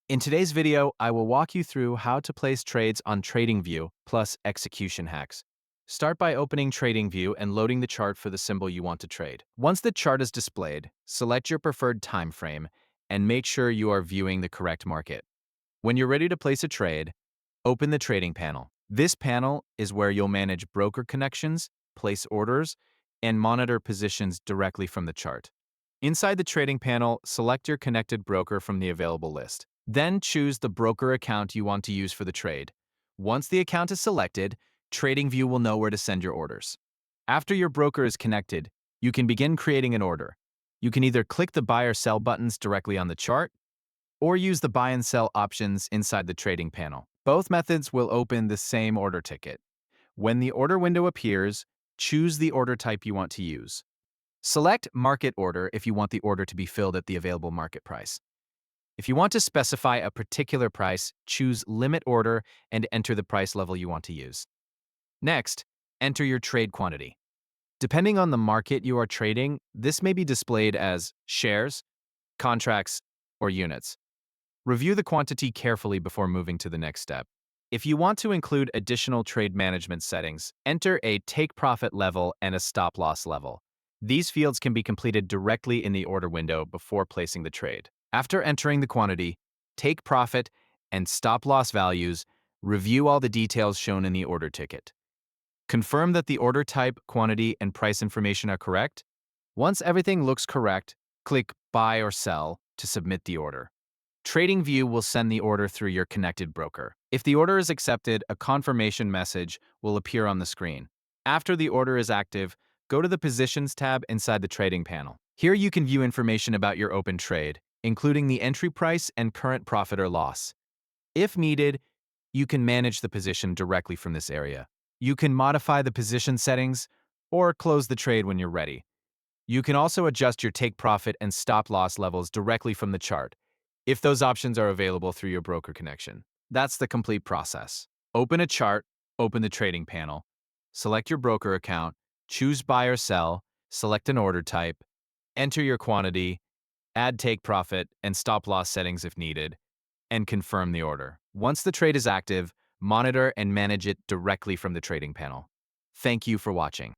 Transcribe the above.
In today's video, I will walk you through how to place trades on TradingView plus execution hacks. Start by opening TradingView and loading the chart for the symbol you want to trade. Once the chart is displayed, select your preferred time frame and make sure you are viewing the correct market. When you're ready to place a trade, open the trading panel. This panel is where you'll manage broker connections, place orders, and monitor positions directly from the chart. Inside the trading panel, select your connected broker from the available list. Then choose the broker account you want to use for the trade. Once the account is selected, TradingView will know where to send your orders. After your broker is connected, you can begin creating an order. You can either click the buy or sell buttons directly on the chart, or use the buy and sell options inside the trading panel. Both methods will open the same order ticket. When the order window appears, choose the order type you want to use. Select Market Order if you want the order to be filled at the available market price. If you want to specify a particular price, choose Limit Order and enter the price level you want to use. Next, enter your trade quantity. Depending on the market you are trading, this may be displayed as shares, contracts, or units. Review the quantity carefully before moving to the next step. If you want to include additional trade management settings, enter a take profit level and a stop loss level. These fields can be completed directly in the order window before placing the trade. After entering the quantity, take profit, and stop loss values, review all the details shown in the order ticket. Confirm that the order type, quantity, and price information are correct. Once everything looks correct, click Buy or Sell to submit the order. TradingView will send the order through your connected broker. If the order is accepted, a confirmation message will appear on the screen. After the order is active, go to the Positions tab inside the trading panel. Here you can view information about your open trade, including the entry price and current profit or loss. If needed, you can manage the position directly from this area. You can modify the position settings or close the trade when you're ready. You can also adjust your take profit and stop loss levels directly from the chart, if those options are available through your broker connection. That's the complete process. Open a chart, open the trading panel, select your broker account, choose buy or sell, select an order type, enter your quantity, add take profit and stop loss settings if needed, and confirm the order. Once the trade is active, monitor and manage it directly from the trading panel. Thank you for watching.